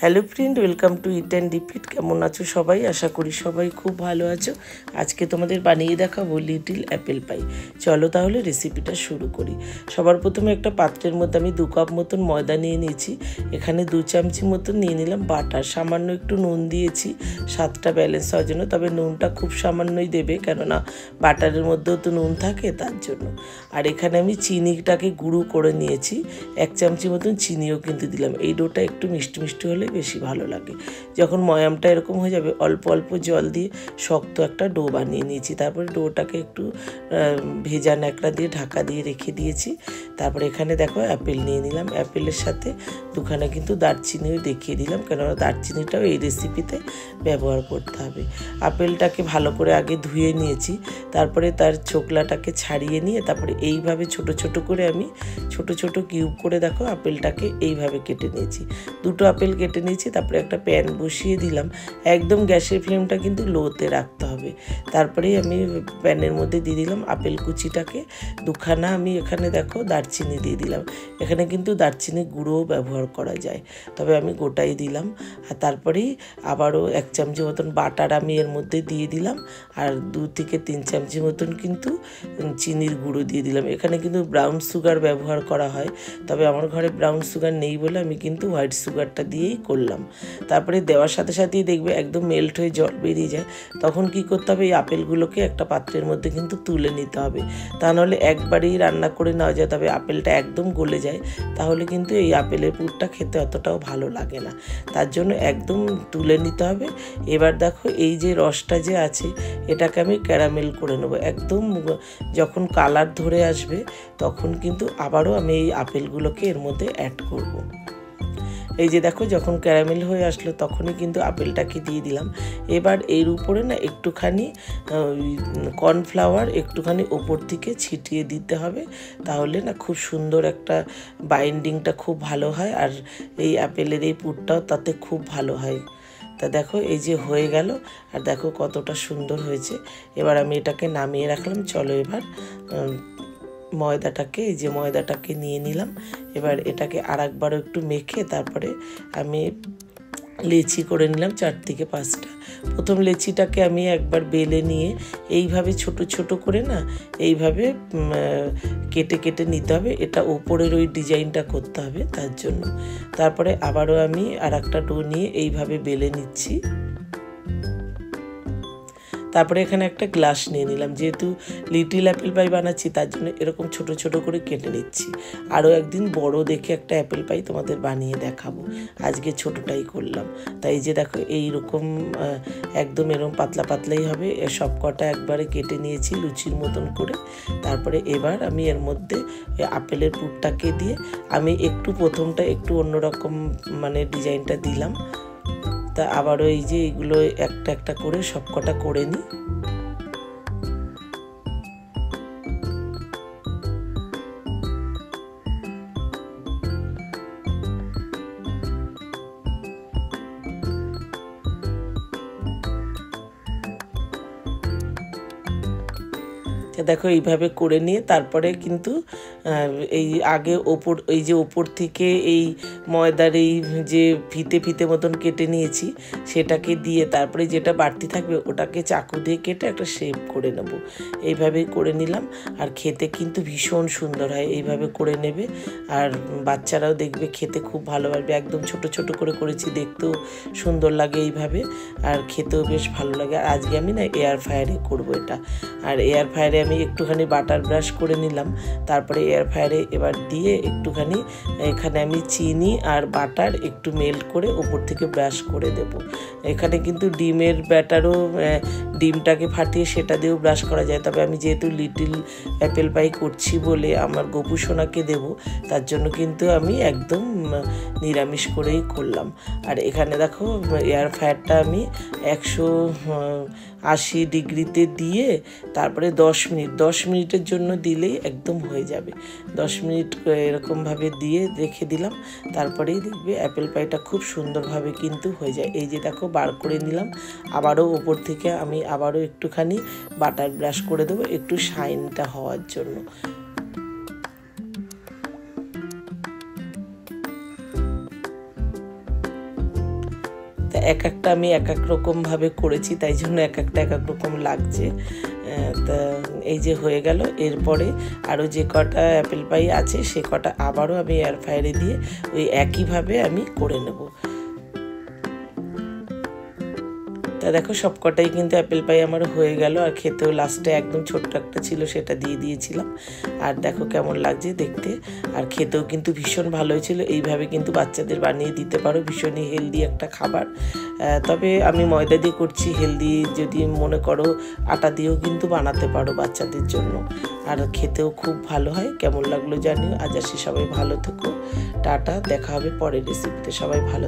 Hello friend, welcome to it and repeat. কেমন আছো সবাই? আশা করি সবাই খুব ভালো আছো। আজকে তোমাদের বানিয়ে দেখাবো লিটিল অ্যাপেল পাই। চলো তাহলে রেসিপিটা শুরু করি। সবার প্রথমে একটা পাত্রের মধ্যে আমি 2 কাপ মতন ময়দা নিয়ে নিয়েছি। এখানে 2 চামচি মতন নিয়ে নিলাম বাটার। সামান্য একটু নুন দিয়েছি স্বাদটা ব্যালেন্স হওয়ার জন্য, তবে নুনটা খুব সামান্যই দেবে, কেননা বাটারের মধ্যেও তো নুন থাকে, তার জন্য। আর এখানে আমি চিনিটাকে গুঁড়ো করে নিয়েছি, 1 চামচি মতন চিনিও কিন্তু দিলাম। এই ডোটা একটু মিষ্টি মিষ্টি হলে বেশি ভালো লাগে। যখন ময়ামটা এরকম হয়ে যাবে, অল্প অল্প জল দিয়ে শক্ত একটা ডো বানিয়ে নিয়েছি। তারপরে ডোটাকে একটু ভেজা ন্যাকড়া দিয়ে ঢাকা দিয়ে রেখে দিয়েছি। তারপরে এখানে দেখো অ্যাপেল নিয়ে নিলাম। অ্যাপেলের সাথে দুখানা কিন্তু দারচিনিও দেখিয়ে দিলাম, কেননা দারচিনিটাও এই রেসিপিতে ব্যবহার করতে হবে। আপেলটাকে ভালো করে আগে ধুয়ে নিয়েছি, তারপরে তার ছোকলাটাকে ছাড়িয়ে নিয়ে তারপরে এইভাবে ছোট ছোট করে আমি ছোট ছোট কিউব করে দেখো আপেলটাকে এইভাবে কেটে নিয়েছি। 2টো আপেল কেটে নিয়েছি। তারপরে একটা প্যান বসিয়ে দিলাম। একদম গ্যাসের ফ্লেমটা কিন্তু লোতে রাখতে হবে। তারপরেই আমি প্যানের মধ্যে দিয়ে দিলাম আপেল কুচিটাকে। দুখানা আমি এখানে দেখো দারচিনি দিয়ে দিলাম। এখানে কিন্তু দারচিনি গুঁড়োও ব্যবহার করা যায়, তবে আমি গোটাই দিলাম। আর তারপরেই আবারও 1 চামচি মতন বাটার আমি এর মধ্যে দিয়ে দিলাম। আর 2 থেকে 3 চামচি মতন কিন্তু চিনির গুঁড়ো দিয়ে দিলাম। এখানে কিন্তু ব্রাউন সুগার ব্যবহার করা হয়, তবে আমার ঘরে ব্রাউন সুগার নেই বলে আমি কিন্তু হোয়াইট সুগারটা দিয়েই করলাম। তারপরে দেওয়ার সাথে সাথেই দেখবে একদম মেল্ট হয়ে জল বেরিয়ে যায়। তখন কি করতে হবে, এই আপেলগুলোকে একটা পাত্রের মধ্যে কিন্তু তুলে নিতে হবে। তা নাহলে একবারেই রান্না করে নেওয়া যায়, তবে আপেলটা একদম গলে যায়, তাহলে কিন্তু এই আপেলের পুরটা খেতে অতটাও ভালো লাগে না। তার জন্য একদম তুলে নিতে হবে। এবার দেখো এই যে রসটা যে আছে, এটাকে আমি ক্যারামেল করে নেব। একদম যখন কালার ধরে আসবে তখন কিন্তু আবারও আমি এই আপেলগুলোকে এর মধ্যে অ্যাড করব। এই যে দেখো যখন ক্যারামেল হয়ে আসলো তখনই কিন্তু আপেলটাকে দিয়ে দিলাম। এবার এর উপরে না একটুখানি কর্নফ্লাওয়ার একটুখানি ওপর থেকে ছিটিয়ে দিতে হবে, তাহলে না খুব সুন্দর একটা বাইন্ডিংটা খুব ভালো হয়, আর এই আপেলের এই পুরটাও তাতে খুব ভালো হয়। তা দেখো এই যে হয়ে গেল, আর দেখো কতটা সুন্দর হয়েছে। এবার আমি এটাকে নামিয়ে রাখলাম। চলো এবার ময়দাটাকে, এই যে ময়দাটাকে নিয়ে নিলাম। এবার এটাকে আরেকবারও একটু মেখে তারপরে আমি লেচি করে নিলাম 4 থেকে 5টা। প্রথম লেচিটাকে আমি একবার বেলে নিয়ে এইভাবে ছোট ছোট করে না এইভাবে কেটে কেটে নিতে হবে। এটা ওপরের ওই ডিজাইনটা করতে হবে, তার জন্য। তারপরে আবারও আমি আরেকটা ডো নিয়ে এইভাবে বেলে নিচ্ছি। তারপরে এখানে একটা গ্লাস নিয়ে নিলাম। যেহেতু লিটিল অ্যাপেল পাই বানাচ্ছি, তার জন্য এরকম ছোট ছোট করে কেটে নিচ্ছি। আরও একদিন বড় দেখে একটা অ্যাপেল পাই তোমাদের বানিয়ে দেখাবো, আজকে ছোটটাই করলাম। তাই যে দেখো এইরকম একদম এরকম পাতলা পাতলাই হবে। সব কটা একবারে কেটে নিয়েছি লুচির মতন করে। তারপরে এবার আমি এর মধ্যে আপেলের পুরটাকে দিয়ে আমি একটু প্রথমটা একটু অন্যরকম মানে ডিজাইনটা দিলাম। তা আবারও এই যে এইগুলো একটা একটা করে সব কটা করে নিই। দেখো এইভাবে করে নিয়ে তারপরে কিন্তু এই আগে এই যে ওপর থেকে এই ময়দার এই যে ফিতে ফিতে মতন কেটে নিয়েছি সেটাকে দিয়ে তারপরে যেটা বাড়তি থাকবে ওটাকে চাকু দিয়ে কেটে একটা শেপ করে নেব। এইভাবেই করে নিলাম। আর খেতে কিন্তু ভীষণ সুন্দর হয়, এইভাবে করে নেবে। আর বাচ্চারাও দেখবে খেতে খুব ভালোবাসবে। একদম ছোট ছোট করে করেছি, দেখতেও সুন্দর লাগে এইভাবে, আর খেতেও বেশ ভালো লাগে। আর আজকে আমি না এয়ার ফ্রায়ারে করবো এটা। আর এয়ার ফ্রায়ারে আমি একটুখানি বাটার ব্রাশ করে নিলাম। তারপরে এয়ার ফ্রায়ারে এবার দিয়ে একটুখানি এখানে আমি চিনি আর বাটার একটু মেল্ট করে ওপর থেকে ব্রাশ করে দেব। এখানে কিন্তু ডিমের ব্যাটারও, ডিমটাকে ফাটিয়ে সেটা দিয়েও ব্রাশ করা যায়, তবে আমি যেহেতু লিটিল অ্যাপেল পাই করছি বলে আমার গপু সোনাকে দেব, তার জন্য কিন্তু আমি একদম নিরামিষ করেই করলাম। আর এখানে দেখো এয়ার ফ্রায়ারটা আমি 180 ডিগ্রিতে দিয়ে তারপরে 10 মিনিটের জন্য দিলেই একদম হয়ে যাবে। 10 মিনিট এরকমভাবে দিয়ে রেখে দিলাম। তারপরেই দেখবে অ্যাপেল পাইটা খুব সুন্দরভাবে কিন্তু হয়ে যায়। এই যে দেখো বার করে নিলাম। আবারও ওপর থেকে আমি আবারও একটুখানি বাটার ব্রাশ করে দেবো একটু শাইনটা হওয়ার জন্য। তা এক একটা আমি এক এক রকমভাবে করেছি, তাই জন্য এক একটা এক এক রকম লাগছে। তা এই যে হয়ে গেল। এরপরে আরও যে কটা অ্যাপেল পাই আছে সে কটা আবারও আমি এয়ার ফ্রায়ারে দিয়ে ওই একইভাবে আমি করে নেব। তা দেখো সব কটাই কিন্তু অ্যাপেল পাই আমার হয়ে গেল, আর খেতেও লাস্টে একদম ছোট্ট একটা ছিল সেটা দিয়ে দিয়েছিলাম। আর দেখো কেমন লাগছে দেখতে, আর খেতেও কিন্তু ভীষণ ভালো হয়েছিল। এইভাবে কিন্তু বাচ্চাদের বানিয়ে দিতে পারো, ভীষণই হেলদি একটা খাবার। তবে আমি ময়দা দিয়ে করছি, হেলদি যদি মনে করো আটা দিয়েও কিন্তু বানাতে পারো বাচ্চাদের জন্য, আর খেতেও খুব ভালো হয়। কেমন লাগলো জানিও। আজ আসি, সবাই ভালো থেকো, টাটা, দেখা হবে পরের রেসিপিতে। সবাই ভালো।